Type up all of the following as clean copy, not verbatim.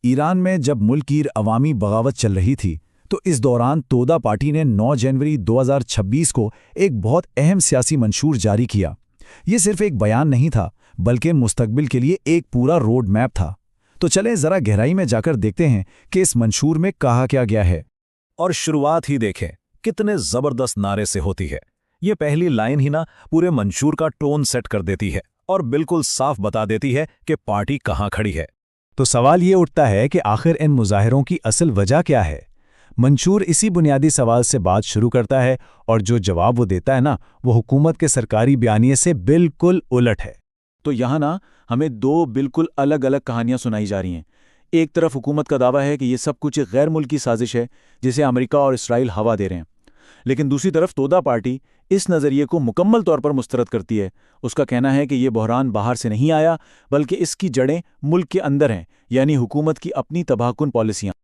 Iran में जब मुल्क की अवामी बगावत चल रही थी तो इस दौरान तोदा पार्टी ने 9 जनवरी 2026 को एक बहुत अहम सियासी मंशूर जारी किया। ये सिर्फ एक बयान नहीं था, बल्कि मुस्तकबिल के लिए एक पूरा रोड मैप था। तो चलें ज़रा गहराई में जाकर देखते हैं कि इस मंशूर में कहा क्या गया है। और शुरुआत ही देखें कितने ज़बरदस्त नारे से होती है। ये पहली लाइन ही ना पूरे मंशूर का टोन सेट कर देती है और बिल्कुल साफ बता देती है कि पार्टी कहाँ खड़ी है। तो सवाल ये उठता है कि आखिर इन मुजाहिरों की असल वजह क्या है। मंशूर इसी बुनियादी सवाल से बात शुरू करता है और जो जवाब वो देता है ना, वो हुकूमत के सरकारी बयानिए से बिल्कुल उलट है। तो यहाँ ना हमें दो बिल्कुल अलग अलग कहानियां सुनाई जा रही हैं। एक तरफ हुकूमत का दावा है कि ये सब कुछ एक गैर मुल्की साजिश है जिसे अमेरिका और इसराइल हवा दे रहे हैं, लेकिन दूसरी तरफ तोदा पार्टी इस नज़रिए को मुकम्मल तौर पर मुस्तरद करती है। उसका कहना है कि ये बहरान बाहर से नहीं आया, बल्कि इसकी जड़ें मुल्क के अंदर हैं, यानी हुकूमत की अपनी तबाहकुन पॉलिसियाँ।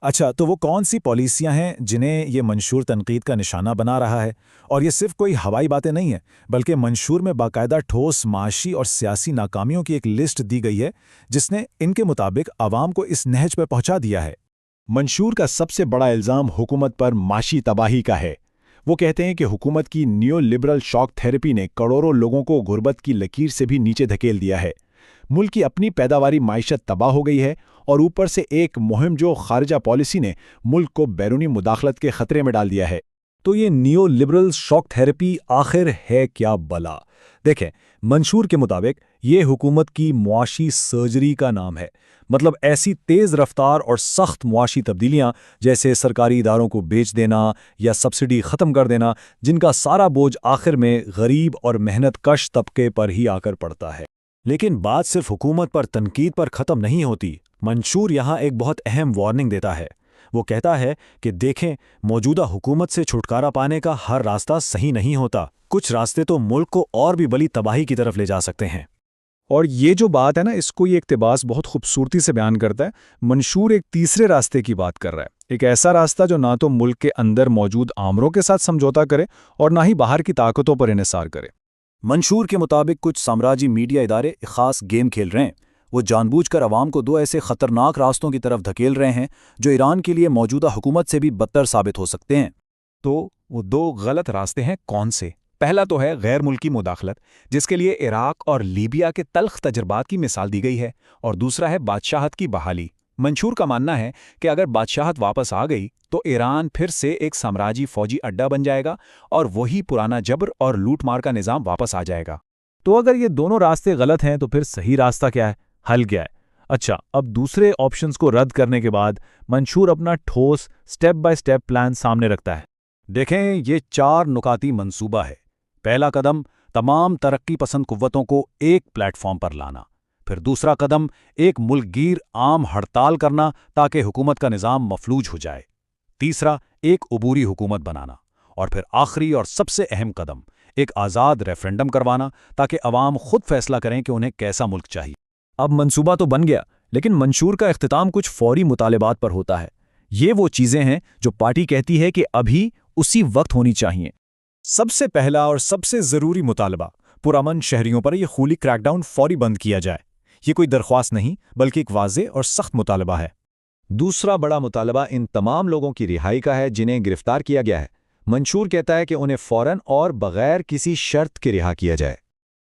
अच्छा, तो वो कौन सी पॉलिसियां हैं जिन्हें ये मंशूर तनकीद का निशाना बना रहा है? और ये सिर्फ कोई हवाई बातें नहीं हैं, बल्कि मंशूर में बाकायदा ठोस माशी और सियासी नाकामियों की एक लिस्ट दी गई है, जिसने इनके मुताबिक आवाम को इस नहज पर पहुंचा दिया है। मंशूर का सबसे बड़ा इल्ज़ाम हुकूमत पर माशी तबाही का है। वो कहते हैं कि हुकूमत की नियो लिबरल शॉक थेरेपी ने करोड़ों लोगों को गुर्बत की लकीर से भी नीचे धकेल दिया है। मुल्क की अपनी पैदावारी माइशत तबाह हो गई है और ऊपर से एक मुहिम जो खारजा पॉलिसी ने मुल्क को बैरूनी मुदाखलत के खतरे में डाल दिया है। तो ये नियो लिबरल शॉक थेरेपी आखिर है क्या बला? देखें, मंशूर के मुताबिक ये हुकूमत की मुआशी सर्जरी का नाम है। मतलब ऐसी तेज़ रफ्तार और सख्त मुआशी तब्दीलियां, जैसे सरकारी इदारों को बेच देना या सब्सिडी ख़त्म कर देना, जिनका सारा बोझ आखिर में गरीब और मेहनत कश तबके पर ही आकर पड़ता है। लेकिन बात सिर्फ हुकूमत पर तनकीद पर ख़त्म नहीं होती। मंशूर यहाँ एक बहुत अहम वार्निंग देता है। वो कहता है कि देखें, मौजूदा हुकूमत से छुटकारा पाने का हर रास्ता सही नहीं होता। कुछ रास्ते तो मुल्क को और भी बड़ी तबाही की तरफ ले जा सकते हैं। और ये जो बात है ना, इसको ये इक्तिबास बहुत खूबसूरती से बयान करता है। मंशूर एक तीसरे रास्ते की बात कर रहा है, एक ऐसा रास्ता जो ना तो मुल्क के अंदर मौजूद आमरों के साथ समझौता करे और ना ही बाहर की ताकतों पर इन्हिसार करे। मंशूर के मुताबिक कुछ साम्राज्य मीडिया इदारे एक खास गेम खेल रहे हैं। वो जानबूझकर अवाम को दो ऐसे खतरनाक रास्तों की तरफ धकेल रहे हैं जो ईरान के लिए मौजूदा हुकूमत से भी बदतर साबित हो सकते हैं। तो वो दो गलत रास्ते हैं कौन से? पहला तो है गैर मुल्की मुदाखलत, जिसके लिए इराक और लीबिया के तल्ख तजर्बात की मिसाल दी गई है, और दूसरा है बादशाहत की बहाली। मंशूर का मानना है कि अगर बादशाहत वापस आ गई तो ईरान फिर से एक साम्राज्यी फौजी अड्डा बन जाएगा और वही पुराना जबर और लूटमार का निज़ाम वापस आ जाएगा। तो अगर ये दोनों रास्ते गलत हैं तो फिर सही रास्ता क्या है, हल क्या है? अच्छा, अब दूसरे ऑप्शंस को रद्द करने के बाद मंशूर अपना ठोस स्टेप बाय स्टेप प्लान सामने रखता है। देखें, ये 4 नुकाती मंसूबा है। पहला कदम, तमाम तरक्की पसंद कुव्वतों को एक प्लेटफॉर्म पर लाना। फिर दूसरा कदम, एक मुल्कगीर आम हड़ताल करना ताकि हुकूमत का निज़ाम मफलूज हो जाए। तीसरा, एक उबूरी हुकूमत बनाना। और फिर आखिरी और सबसे अहम कदम, एक आज़ाद रेफरेंडम करवाना ताकि अवाम खुद फैसला करें कि उन्हें कैसा मुल्क चाहिए। अब मंसूबा तो बन गया, लेकिन मंशूर का इख्तिताम कुछ फौरी मुतालिबात पर होता है। ये वो चीज़ें हैं जो पार्टी कहती है कि अभी उसी वक्त होनी चाहिए। सबसे पहला और सबसे ज़रूरी मुतालबा, पुरअमन शहरियों पर यह खूली क्रैकडाउन फौरी बंद किया जाए। ये कोई दरख्वास्त नहीं, बल्कि एक वाज़ेह और सख्त मुतालबा है। दूसरा बड़ा मुतालबा इन तमाम लोगों की रिहाई का है जिन्हें गिरफ्तार किया गया है। मंशूर कहता है कि उन्हें फ़ौरन और बग़ैर किसी शर्त के रिहा किया जाए।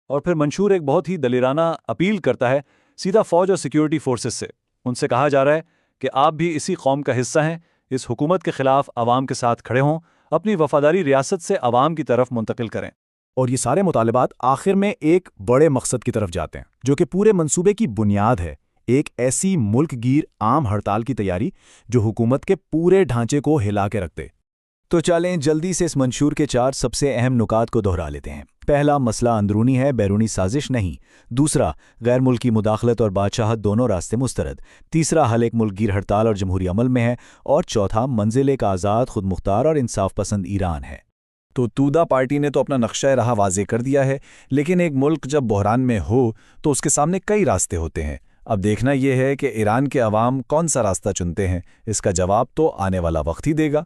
और फिर मंशूर एक बहुत ही दलेराना अपील करता है सीधा फ़ौज और सिक्योरिटी फोर्सेस से। उनसे कहा जा रहा है कि आप भी इसी कौम का हिस्सा हैं, इस हुकूमत के ख़िलाफ़ अवाम के साथ खड़े हों, अपनी वफ़ादारी रियासत से अवाम की तरफ मुंतकिल करें। और ये सारे मुतालबात आखिर में एक बड़े मकसद की तरफ जाते हैं, जो कि पूरे मंसूबे की बुनियाद है। एक ऐसी मुल्कगीर आम हड़ताल की तैयारी जो हुकूमत के पूरे ढांचे को हिला के रख दे। तो चलें जल्दी से इस मंशूर के 4 सबसे अहम नुकात को दोहरा लेते हैं। पहला मसला अंदरूनी है, बैरूनी साजिश नहीं। दूसरा, गैर मुल्की मुदाखलत और बादशाहत दोनों रास्ते मुस्तरद। तीसरा, हल एक मुल्कगीर हड़ताल और जमहूरी अमल में है। और चौथा, मंजिल एक आज़ाद, खुद मुख्तार और इंसाफ पसंद ईरान है। तो तूदा पार्टी ने तो अपना नक्शा राह वाज़े कर दिया है, लेकिन एक मुल्क जब बहरान में हो तो उसके सामने कई रास्ते होते हैं। अब देखना यह है कि ईरान के अवाम कौन सा रास्ता चुनते हैं। इसका जवाब तो आने वाला वक्त ही देगा।